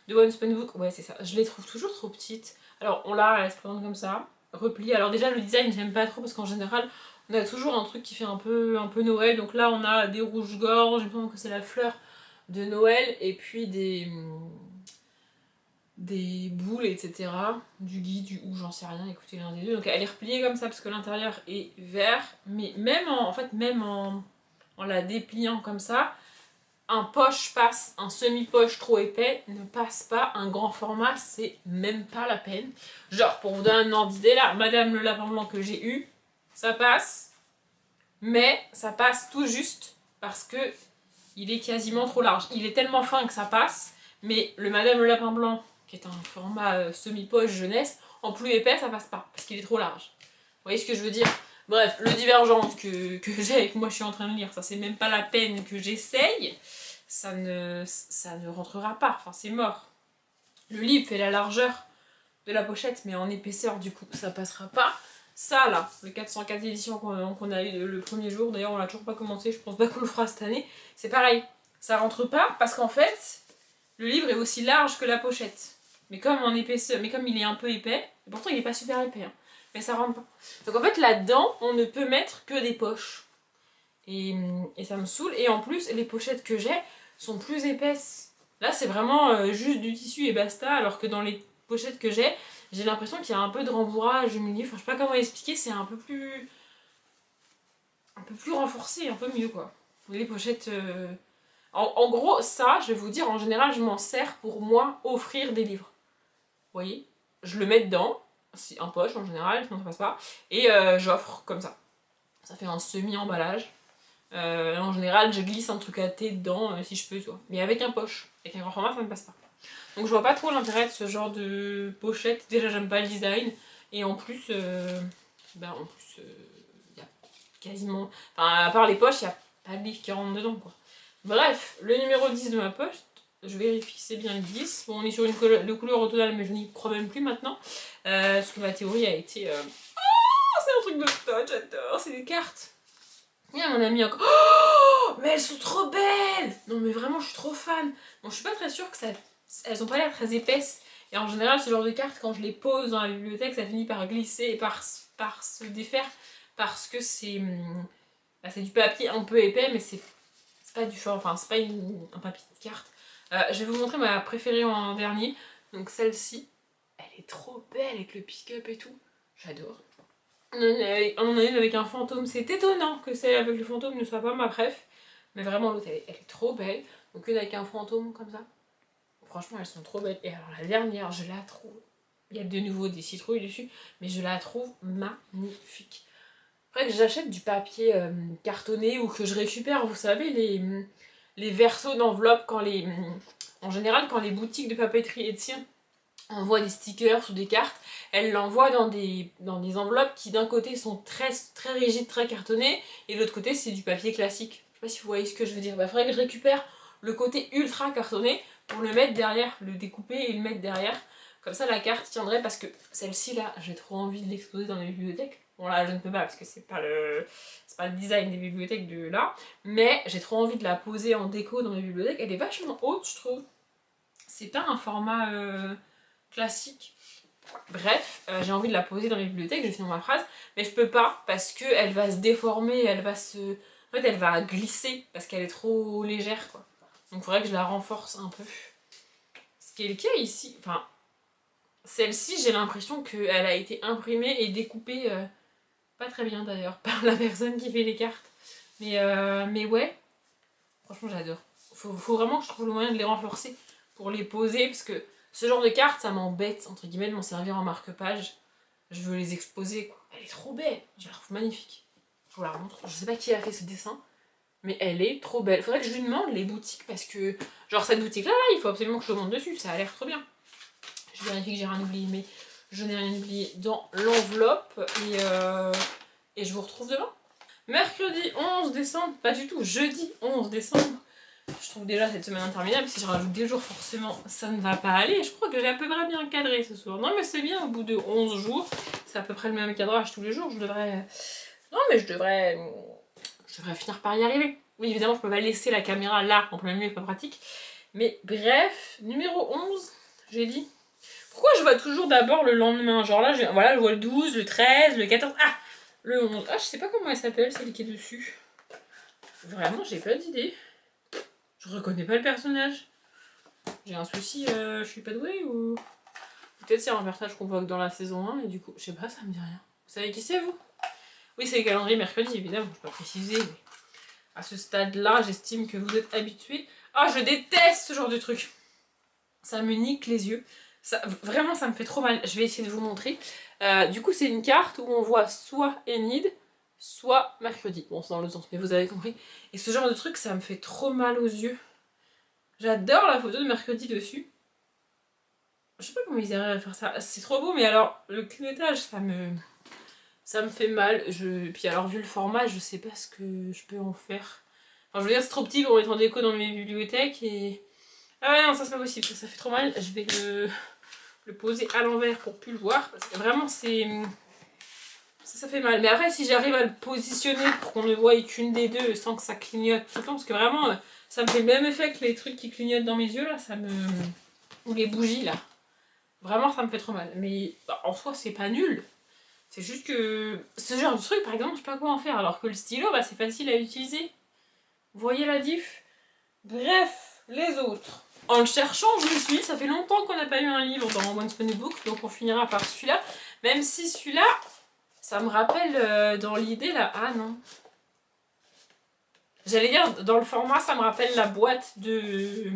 de One Spoon Book. Ouais, c'est ça. Je les trouve toujours trop petites. Alors on l'a, elle se présente comme ça, repliée. Alors déjà le design, j'aime pas trop parce qu'en général, on a toujours un truc qui fait un peu Noël. Donc là, on a des rouges-gorges, j'ai l'impression que c'est la fleur de Noël. Et puis des boules, etc. Du gui, du hou, j'en sais rien, écoutez l'un des deux. Donc elle est repliée comme ça parce que l'intérieur est vert. Mais même en la dépliant comme ça, un poche passe, un semi-poche trop épais ne passe pas, un grand format c'est même pas la peine. Genre pour vous donner un ordre d'idée là, Madame le lapin blanc que j'ai eu, ça passe, mais ça passe tout juste parce que il est quasiment trop large. Il est tellement fin que ça passe, mais le Madame le Lapin Blanc, qui est un format semi-poche jeunesse, en plus épais, ça passe pas, parce qu'il est trop large. Vous voyez ce que je veux dire? Bref, le Divergente que j'ai et que moi je suis en train de lire, ça c'est même pas la peine que j'essaye, ça ne rentrera pas, enfin c'est mort. Le livre fait la largeur de la pochette, mais en épaisseur, du coup, ça passera pas. Ça, là, le 404 édition qu'on a eu le premier jour, d'ailleurs, on l'a toujours pas commencé, je pense pas qu'on le fera cette année, c'est pareil. Ça rentre pas parce qu'en fait, le livre est aussi large que la pochette. Mais comme en épaisseur, mais comme il est un peu épais, et pourtant il est pas super épais, hein, mais ça rentre pas. Donc en fait, là-dedans, on ne peut mettre que des poches. Et ça me saoule. Et en plus, les pochettes que j'ai sont plus épaisses. Là, c'est vraiment juste du tissu et basta, alors que dans les pochettes que j'ai l'impression qu'il y a un peu de rembourrage au milieu. Enfin, je sais pas comment expliquer, c'est un peu plus renforcé, un peu mieux, quoi. Les pochettes... En gros, ça, je vais vous dire, en général, je m'en sers pour moi offrir des livres. Vous voyez? Je le mets dedans, c'est en poche en général, sinon ça passe pas, et j'offre comme ça. Ça fait un semi-emballage. En général, je glisse un truc à thé dedans si je peux, tu vois. Mais avec un poche. Avec un grand format, ça ne passe pas. Donc je vois pas trop l'intérêt de ce genre de pochette. Déjà, j'aime pas le design. Et en plus, il y a quasiment... Enfin, à part les poches, il n'y a pas de livre qui rentre dedans, quoi. Bref, le numéro 10 de ma poche, je vérifie, c'est bien le 10. Bon, on est sur une couleur au total, mais je n'y crois même plus maintenant. Parce que ma théorie a été... Oh, c'est un truc de stone, j'adore, c'est des cartes. Il y a mon ami encore. Oh, mais elles sont trop belles! Non, mais vraiment, je suis trop fan. Bon, je suis pas très sûre que ça. Elles ont pas l'air très épaisses. Et en général, ce genre de cartes, quand je les pose dans la bibliothèque, ça finit par glisser et par se défaire. Parce que c'est. C'est du papier un peu épais, mais c'est pas du fort. Enfin, c'est pas un papier de carte. Je vais vous montrer ma préférée en dernier. Donc, celle-ci. Elle est trop belle avec le pick-up et tout. J'adore. On en a une avec un fantôme, c'est étonnant que celle avec le fantôme ne soit pas ma préf. Mais vraiment, l'autre, elle est trop belle. Donc une avec un fantôme comme ça. Franchement, elles sont trop belles. Et alors la dernière, je la trouve... Il y a de nouveau des citrouilles dessus, mais je la trouve magnifique. Après que j'achète du papier cartonné ou que je récupère, vous savez, les versos d'enveloppe quand les... En général, quand les boutiques de papeterie Etienne envoie des stickers ou des cartes, elle l'envoie dans des enveloppes qui d'un côté sont très, très rigides, très cartonnées, et de l'autre côté c'est du papier classique. Je sais pas si vous voyez ce que je veux dire. Bah, faudrait que je récupère le côté ultra cartonné pour le mettre derrière, le découper et le mettre derrière. Comme ça la carte tiendrait, parce que celle-ci là, j'ai trop envie de l'exposer dans les bibliothèques. Bon là je ne peux pas parce que c'est pas le design des bibliothèques de là, mais j'ai trop envie de la poser en déco dans mes bibliothèques. Elle est vachement haute, je trouve. C'est pas un format classique. Bref, j'ai envie de la poser dans mes bibliothèques, je finis ma phrase, mais je peux pas parce qu'elle va se déformer, elle va se... En fait, elle va glisser parce qu'elle est trop légère, quoi. Donc il faudrait que je la renforce un peu. Ce qui est le cas ici, enfin, celle-ci, j'ai l'impression qu'elle a été imprimée et découpée, pas très bien d'ailleurs, par la personne qui fait les cartes. Mais ouais, franchement j'adore. Faut vraiment que je trouve le moyen de les renforcer pour les poser, parce que ce genre de cartes, ça m'embête, entre guillemets, de m'en servir en marque-page. Je veux les exposer, quoi. Elle est trop belle, je la trouve magnifique. Je vous la montre. Je sais pas qui a fait ce dessin, mais elle est trop belle. Faudrait que je lui demande les boutiques, parce que, genre, cette boutique-là, il faut absolument que je le monte dessus, ça a l'air trop bien. Je vérifie que j'ai rien oublié, mais je n'ai rien oublié dans l'enveloppe, et je vous retrouve demain. Mercredi 11 décembre, pas du tout, jeudi 11 décembre. Je trouve déjà cette semaine interminable, si je rajoute des jours forcément ça ne va pas aller. Je crois que j'ai à peu près bien cadré ce soir. Non mais c'est bien, au bout de 11 jours, c'est à peu près le même cadrage tous les jours, je devrais... Non mais je devrais finir par y arriver. Oui évidemment je peux pas laisser la caméra là, en plein milieu, c'est pas pratique. Mais bref, numéro 11, j'ai dit... Pourquoi je vois toujours d'abord le lendemain? Genre là, voilà, je vois le 12, le 13, le 14... Ah, le 11. Ah, je sais pas comment elle s'appelle, celle qui est dessus. Vraiment, j'ai pas d'idée. Je reconnais pas le personnage. J'ai un souci, je suis pas douée ou... Peut-être c'est un personnage qu'on voit que dans la saison 1 et du coup, je sais pas, ça me dit rien. Vous savez qui c'est vous? Oui, c'est le calendrier mercredi, évidemment, je peux pas préciser, mais... À ce stade-là, j'estime que vous êtes habitués. Ah, je déteste ce genre de truc. Ça me nique les yeux. Ça, vraiment, ça me fait trop mal. Je vais essayer de vous montrer. Du coup, c'est une carte où on voit soit Enid, soit mercredi. Bon, c'est dans le sens, mais vous avez compris. Et ce genre de truc, ça me fait trop mal aux yeux. J'adore la photo de mercredi dessus. Je sais pas comment ils arrivent à faire ça. C'est trop beau, mais alors, le clignotage, ça me fait mal. Puis alors, vu le format, je sais pas ce que je peux en faire. Enfin, je veux dire, c'est trop petit pour mettre en déco dans mes bibliothèques et... Ah ouais, non, ça c'est pas possible, ça fait trop mal. Je vais le poser à l'envers pour plus le voir. Parce que vraiment, c'est... Ça fait mal. Mais après, si j'arrive à le positionner pour qu'on ne voie qu'une des deux sans que ça clignote tout le temps, parce que vraiment, ça me fait le même effet que les trucs qui clignotent dans mes yeux, là, ça me... Ou les bougies, là. Vraiment, ça me fait trop mal. Mais bah, en soi, c'est pas nul. C'est juste que ce genre de truc, par exemple, je sais pas quoi en faire. Alors que le stylo, bah, c'est facile à utiliser. Vous voyez la diff? Bref, les autres. En le cherchant, je me suis dit, ça fait longtemps qu'on n'a pas eu un livre dans Once Upon a Book, donc on finira par celui-là. Même si celui-là, ça me rappelle dans l'idée là. Ah non. J'allais dire, dans le format, ça me rappelle la boîte de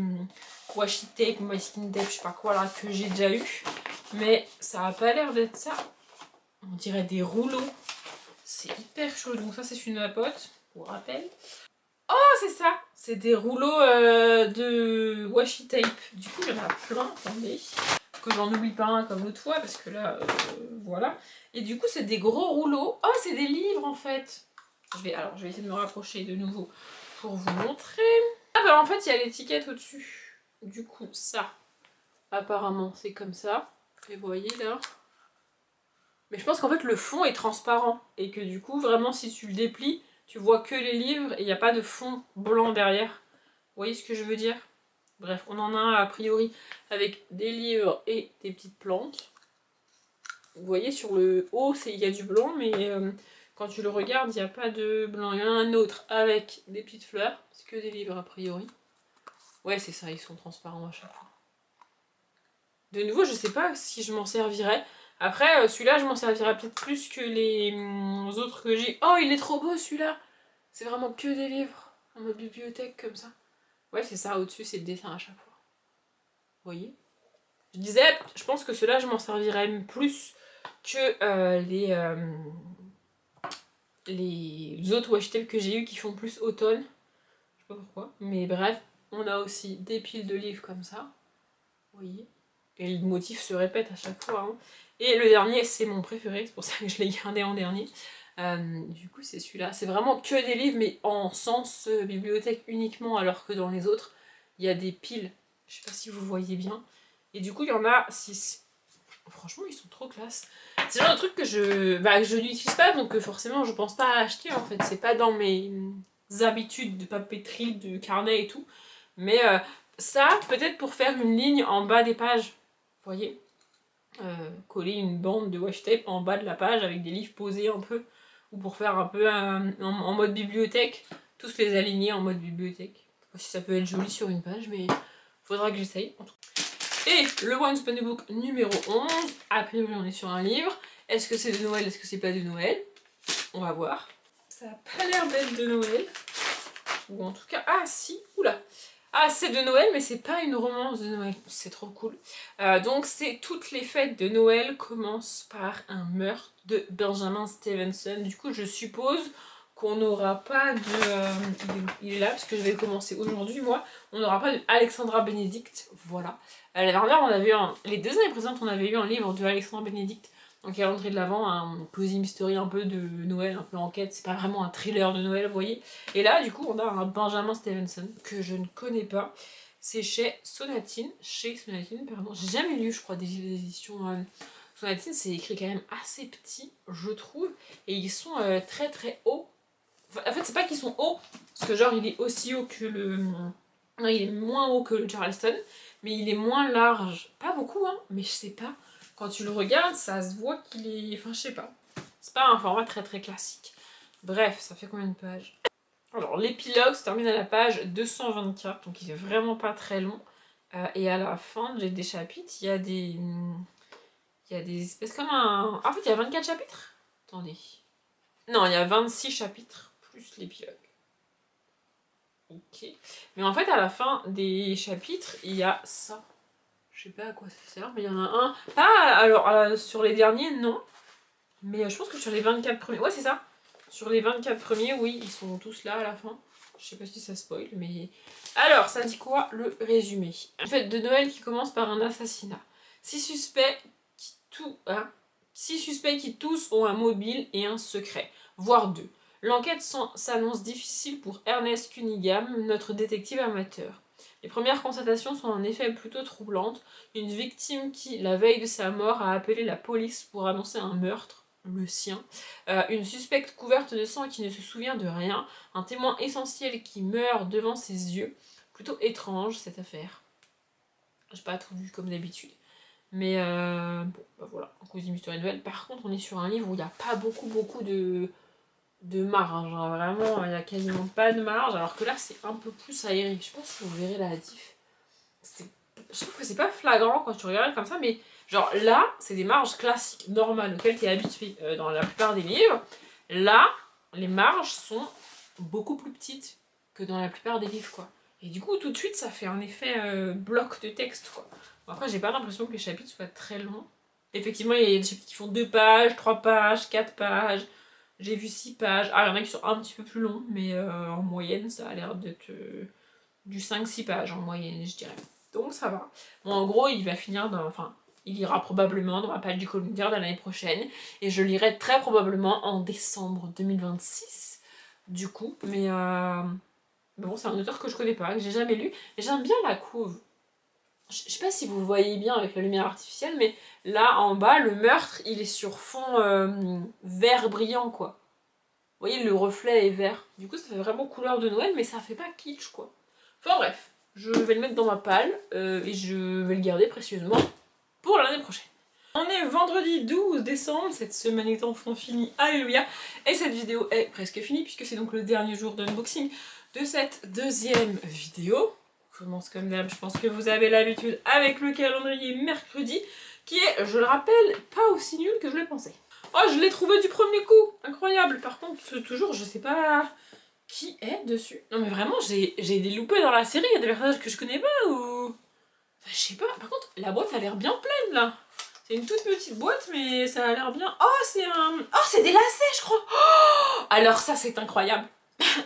washi tape, masking tape, je sais pas quoi là, que j'ai déjà eu. Mais ça a pas l'air d'être ça. On dirait des rouleaux. C'est hyper chaud. Donc ça, c'est une napote, pour rappel. Oh, c'est ça. C'est des rouleaux de washi tape. Du coup, il y en a plein. Attendez. Que j'en oublie pas un comme l'autre fois, parce que là, voilà. Et du coup, c'est des gros rouleaux. Oh, c'est des livres, en fait. Alors, je vais essayer de me rapprocher de nouveau pour vous montrer. Ah, bah en fait, il y a l'étiquette au-dessus. Du coup, ça, apparemment, c'est comme ça. Et vous voyez, là. Mais je pense qu'en fait, le fond est transparent. Et que du coup, vraiment, si tu le déplies, tu vois que les livres et il n'y a pas de fond blanc derrière. Vous voyez ce que je veux dire? Bref, on en a un a priori avec des livres et des petites plantes. Vous voyez sur le haut, il y a du blanc, mais quand tu le regardes, il n'y a pas de blanc. Il y en a un autre avec des petites fleurs. C'est que des livres a priori. Ouais, c'est ça, ils sont transparents à chaque fois. De nouveau, je sais pas si je m'en servirais. Après, celui-là, je m'en servirais peut-être plus que les autres que j'ai. Oh, il est trop beau celui-là! C'est vraiment que des livres en mode bibliothèque comme ça. Ouais, c'est ça, au-dessus, c'est le dessin à chaque fois. Vous voyez? Je disais, je pense que ceux-là, je m'en servirais plus que les autres washi tape que j'ai eu qui font plus automne. Je sais pas pourquoi. Mais bref, on a aussi des piles de livres comme ça. Vous voyez? Et le motif se répète à chaque fois. Hein. Et le dernier, c'est mon préféré, c'est pour ça que je l'ai gardé en dernier. Du coup, c'est celui-là. C'est vraiment que des livres, mais en sens bibliothèque uniquement, alors que dans les autres, il y a des piles. Je sais pas si vous voyez bien. Et du coup, il y en a 6. Franchement, ils sont trop classe. C'est le genre de truc que je n'utilise pas, donc forcément, je pense pas à acheter en fait. C'est pas dans mes habitudes de papeterie, de carnet et tout. Mais ça, peut-être pour faire une ligne en bas des pages. Vous voyez, coller une bande de washi tape en bas de la page avec des livres posés un peu. Ou pour faire un peu en mode bibliothèque. Tous les aligner en mode bibliothèque. Je sais pas si ça peut être joli sur une page, mais faudra que j'essaye. En tout cas. Et le Once Upon a Book numéro 11, a priori on est sur un livre. Est-ce que c'est de Noël, est-ce que c'est pas de Noël? On va voir. Ça a pas l'air d'être de Noël. Ou en tout cas, ah si, oula. Ah c'est de Noël mais c'est pas une romance de Noël, c'est trop cool. Donc c'est toutes les fêtes de Noël commencent par un meurtre de Benjamin Stevenson. Du coup je suppose qu'on n'aura pas de... il est là parce que je vais commencer aujourd'hui moi. On n'aura pas de Alexandra Benedict, voilà. La dernière on avait eu les 2 années présentes on avait eu un livre de Alexandra Benedict. En calendrier de l'Avent, un cozy mystery un peu de Noël, un peu enquête, c'est pas vraiment un thriller de Noël, vous voyez. Et là, du coup, on a un Benjamin Stevenson que je ne connais pas. C'est chez Sonatine, pardon. J'ai jamais lu, je crois, des éditions Sonatine, c'est écrit quand même assez petit, je trouve. Et ils sont très très hauts. Enfin, en fait, c'est pas qu'ils sont hauts, parce que genre, il est aussi haut que le... Non, il est moins haut que le Charleston, mais il est moins large. Pas beaucoup, hein, mais je sais pas. Quand tu le regardes, ça se voit qu'il est... Enfin, je sais pas. C'est pas un format très très classique. Bref, ça fait combien de pages? Alors, l'épilogue se termine à la page 224, donc il est vraiment pas très long. Et à la fin des chapitres, il y a des... Il y a des espèces comme un... En fait, il y a 24 chapitres? Attendez. Non, il y a 26 chapitres, plus l'épilogue. Ok. Mais en fait, à la fin des chapitres, il y a ça. Je sais pas à quoi ça sert, mais il y en a un. Ah, alors sur les derniers, non. Mais je pense que sur les 24 premiers. Ouais, c'est ça. Sur les 24 premiers, oui, ils sont tous là à la fin. Je sais pas si ça spoil, mais... Alors, ça dit quoi le résumé? Une fête de Noël qui commence par un assassinat. 6 suspects qui tous ont un mobile et un secret, voire deux. L'enquête s'annonce difficile pour Ernest Cunningham, notre détective amateur. Les premières constatations sont en effet plutôt troublantes. Une victime qui, la veille de sa mort, a appelé la police pour annoncer un meurtre, le sien. Une suspecte couverte de sang qui ne se souvient de rien. Un témoin essentiel qui meurt devant ses yeux. Plutôt étrange cette affaire. J'ai pas tout vu comme d'habitude. Mais bon, bah voilà, en cause d'une histoire nouvelle. Par contre, on est sur un livre où il n'y a pas beaucoup de marge. Hein. Vraiment, il n'y a quasiment pas de marge. Alors que là, c'est un peu plus aéré. Je sais pas si vous verrez la diff. Je trouve que c'est pas flagrant quand tu regardes comme ça, mais genre là, c'est des marges classiques, normales, auxquelles tu es habitué dans la plupart des livres. Là, les marges sont beaucoup plus petites que dans la plupart des livres, quoi. Et du coup, tout de suite, ça fait un effet bloc de texte, quoi. Bon, après, j'ai pas l'impression que les chapitres soient très longs. Effectivement, il y a des chapitres qui font 2 pages, 3 pages, 4 pages. J'ai vu 6 pages. Ah, il y en a qui sont un petit peu plus longs, mais en moyenne, ça a l'air d'être du 5-6 pages en moyenne, je dirais. Donc ça va. Bon, en gros, il va finir dans... Enfin, il ira probablement dans ma page du collecteur de l'année prochaine. Et je lirai très probablement en décembre 2026, du coup. Mais bon, c'est un auteur que je connais pas, que j'ai jamais lu. Et j'aime bien la couve. Je sais pas si vous voyez bien avec la lumière artificielle, mais là, en bas, le meurtre, il est sur fond vert brillant, quoi. Vous voyez, le reflet est vert. Du coup, ça fait vraiment couleur de Noël, mais ça fait pas kitsch, quoi. Enfin bref, je vais le mettre dans ma palle et je vais le garder précieusement pour l'année prochaine. On est vendredi 12 décembre, cette semaine est enfin finie, alléluia. Et cette vidéo est presque finie puisque c'est donc le dernier jour d'unboxing de cette deuxième vidéo. On commence comme d'hab, je pense que vous avez l'habitude avec le calendrier mercredi qui est, je le rappelle, pas aussi nul que je le pensais. Oh, je l'ai trouvé du premier coup, incroyable. Par contre, toujours, je sais pas... Qui est dessus? Non mais vraiment, j'ai des loupés dans la série, il y a des personnages que je connais pas ou... Enfin, je sais pas, par contre, la boîte a l'air bien pleine là. C'est une toute petite boîte, mais ça a l'air bien... Oh, c'est un... Oh, c'est des lacets, je crois. Oh, alors ça, c'est incroyable.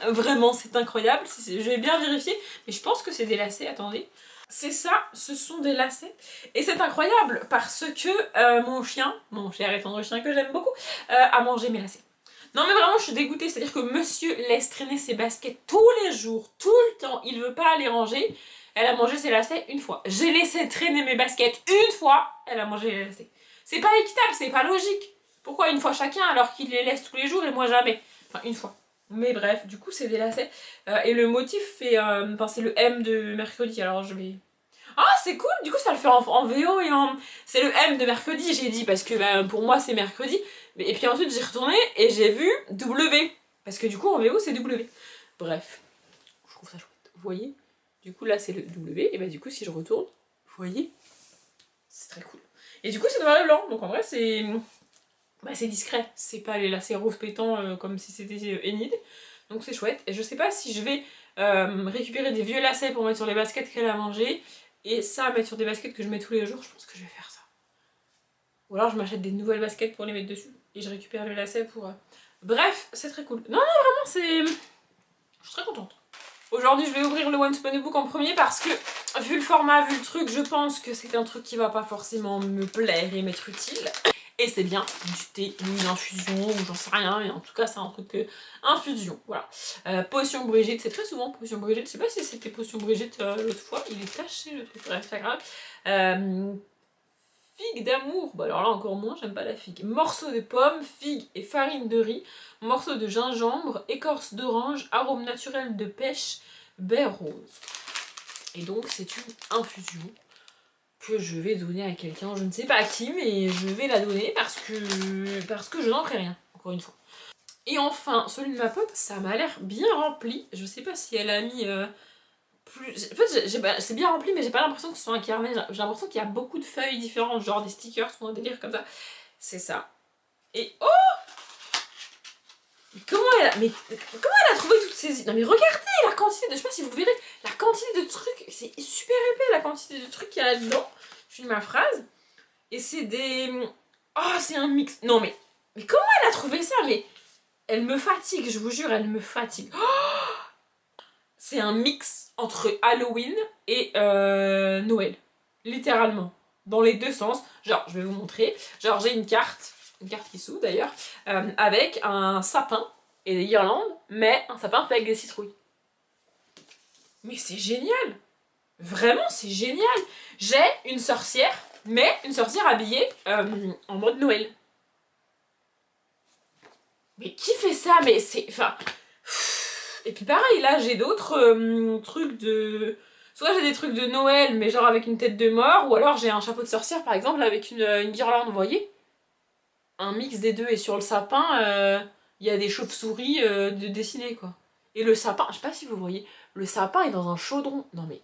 Vraiment, c'est incroyable. Je vais bien vérifier, mais je pense que c'est des lacets, attendez. C'est ça, ce sont des lacets. Et c'est incroyable parce que mon chien, mon cher et tendre chien que j'aime beaucoup, a mangé mes lacets. Non mais vraiment je suis dégoûtée, c'est-à-dire que monsieur laisse traîner ses baskets tous les jours, tout le temps, il veut pas les ranger. Elle a mangé ses lacets une fois. J'ai laissé traîner mes baskets une fois, elle a mangé les lacets. C'est pas équitable, c'est pas logique. Pourquoi une fois chacun alors qu'il les laisse tous les jours et moi jamais? Enfin une fois. Mais bref, du coup c'est des lacets. Et le motif fait... Enfin c'est le M de mercredi, alors je vais... Ah c'est cool, du coup ça le fait en VO et en... C'est le M de mercredi j'ai dit, parce que pour moi c'est mercredi. Et puis ensuite j'ai retourné et j'ai vu W. Parce que du coup en VO c'est W. Bref, je trouve ça chouette. Vous voyez? Du coup là c'est le W et du coup si je retourne, vous voyez? C'est très cool. Et du coup c'est noir et blanc, donc en vrai c'est... c'est discret. C'est pas les lacets rose pétant comme si c'était Enid. Donc c'est chouette. Et je sais pas si je vais récupérer des vieux lacets pour mettre sur les baskets qu'elle a mangé. Et ça, mettre sur des baskets que je mets tous les jours, je pense que je vais faire ça. Ou alors je m'achète des nouvelles baskets pour les mettre dessus. Et je récupère les lacets pour... Bref, c'est très cool. Non, vraiment, c'est... Je suis très contente. Aujourd'hui, je vais ouvrir le Once Upon a Book en premier parce que, vu le format, vu le truc, je pense que c'est un truc qui va pas forcément me plaire et m'être utile. Et c'est bien du thé ou une infusion ou j'en sais rien, mais en tout cas c'est un truc infusion, voilà. Potion Brigitte, c'est très souvent Potion Brigitte, je sais pas si c'était Potion Brigitte l'autre fois, il est taché le truc, bref, c'est pas grave. Figue d'amour, bah alors là encore moins, j'aime pas la figue. Morceau de pomme, figue et farine de riz, morceau de gingembre, écorce d'orange, arôme naturel de pêche, baie rose. Et donc c'est une infusion que je vais donner à quelqu'un, je ne sais pas à qui, mais je vais la donner parce que je n'en ferai rien, encore une fois. Et enfin, celui de ma pote, ça m'a l'air bien rempli. Je sais pas si elle a mis plus... En fait, c'est bien rempli, mais j'ai pas l'impression que ce soit un carnet. J'ai l'impression qu'il y a beaucoup de feuilles différentes, genre des stickers ou un délire comme ça. C'est ça. Et oh! Mais comment elle a trouvé toutes ces... Non mais regardez la quantité de... Je sais pas si vous verrez, la quantité de trucs, c'est super épais la quantité de trucs qu'il y a là-dedans. Je finis ma phrase. Et c'est des... Oh, c'est un mix. Non mais comment elle a trouvé ça? Mais Elle me fatigue, je vous jure, elle me fatigue. C'est un mix entre Halloween et Noël. Littéralement. Dans les deux sens. Genre, je vais vous montrer. Genre, j'ai une carte qui s'ouvre d'ailleurs, avec un sapin et des guirlandes, mais un sapin fait avec des citrouilles. Mais c'est génial! Vraiment, c'est génial! J'ai une sorcière, mais une sorcière habillée en mode Noël. Mais qui fait ça? Mais c'est... Enfin... Et puis pareil, là, j'ai d'autres trucs de... Soit j'ai des trucs de Noël, mais genre avec une tête de mort, ou alors j'ai un chapeau de sorcière, par exemple, avec une guirlande, vous voyez? Un mix des deux, et sur le sapin, il y a des chauves-souris dessinées, quoi. Et le sapin, je sais pas si vous voyez, le sapin est dans un chaudron. Non mais...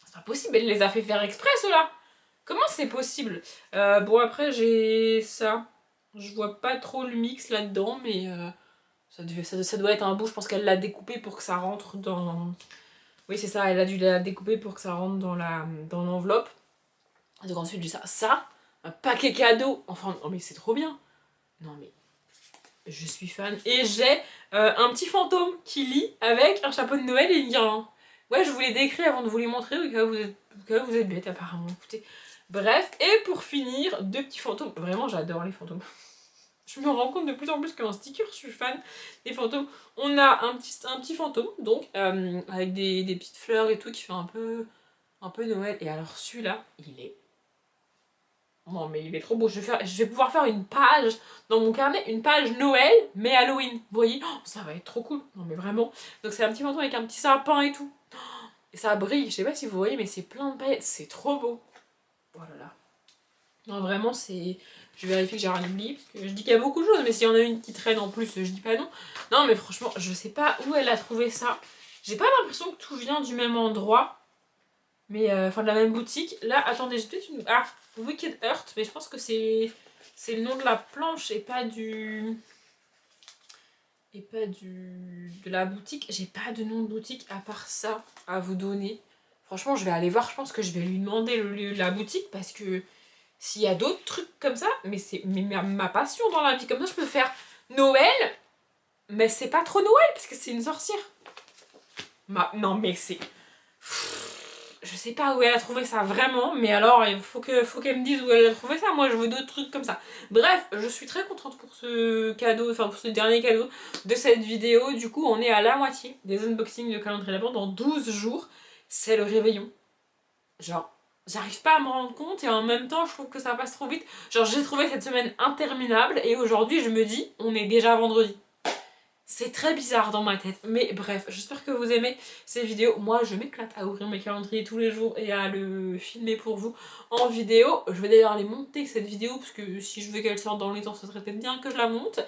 C'est pas possible, elle les a fait faire exprès, ceux-là. Comment c'est possible? Bon, après, j'ai ça. Je vois pas trop le mix là-dedans, mais ça doit être un bout. Je pense qu'elle l'a découpé pour que ça rentre dans... Oui, c'est ça, elle a dû la découper pour que ça rentre dans l'enveloppe. Donc ensuite, j'ai ça, un paquet cadeau. Enfin, non mais c'est trop bien. Non mais... Je suis fan. Et j'ai un petit fantôme qui lit avec un chapeau de Noël et une guirlande. Ouais, je vous l'ai décrit avant de vous les montrer, au cas où vous êtes bête apparemment. Écoutez. Bref, et pour finir, deux petits fantômes. Vraiment, j'adore les fantômes. Je me rends compte de plus en plus qu'un sticker, je suis fan des fantômes. On a un petit fantôme, donc, avec des petites fleurs et tout, qui fait un peu Noël. Et alors celui-là, il est... Non mais il est trop beau, je vais pouvoir faire une page dans mon carnet, une page Noël, mais Halloween. Vous voyez, oh, ça va être trop cool. Non mais vraiment. Donc c'est un petit fantôme avec un petit sapin et tout. Et ça brille, je sais pas si vous voyez, mais c'est plein de paillettes, c'est trop beau. Oh là là. Non vraiment c'est... Je vérifie que j'ai rien oublié, parce que je dis qu'il y a beaucoup de choses, mais s'il y en a une qui traîne en plus, je dis pas non. Non mais franchement, je sais pas où elle a trouvé ça. J'ai pas l'impression que tout vient du même endroit. Mais, enfin de la même boutique. Là, attendez, j'ai peut-être une... Ah, Wicked Earth, mais je pense que c'est le nom de la planche et pas du... de la boutique. J'ai pas de nom de boutique à part ça à vous donner. Franchement, je vais aller voir, je pense que je vais lui demander la boutique parce que s'il y a d'autres trucs comme ça, mais c'est ma passion dans la vie. Comme ça, je peux faire Noël, mais c'est pas trop Noël parce que c'est une sorcière. Non, mais c'est... Je sais pas où elle a trouvé ça vraiment, mais alors il faut qu'elle me dise où elle a trouvé ça. Moi je veux d'autres trucs comme ça. Bref, je suis très contente pour ce cadeau, enfin pour ce dernier cadeau de cette vidéo. Du coup, on est à la moitié des unboxings de calendrier d'avant. Dans 12 jours, c'est le réveillon. Genre, j'arrive pas à me rendre compte et en même temps, je trouve que ça passe trop vite. Genre, j'ai trouvé cette semaine interminable et aujourd'hui, je me dis, on est déjà vendredi. C'est très bizarre dans ma tête, mais bref, j'espère que vous aimez ces vidéos. Moi, je m'éclate à ouvrir mes calendriers tous les jours et à le filmer pour vous en vidéo. Je vais d'ailleurs aller monter cette vidéo, parce que si je veux qu'elle sorte dans les temps, ce serait peut-être bien que je la monte.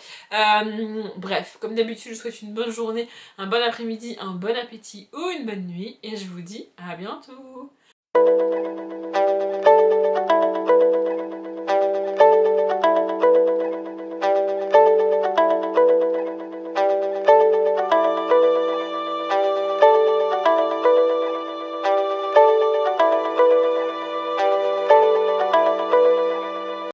Bref, comme d'habitude, je vous souhaite une bonne journée, un bon après-midi, un bon appétit ou une bonne nuit, et je vous dis à bientôt.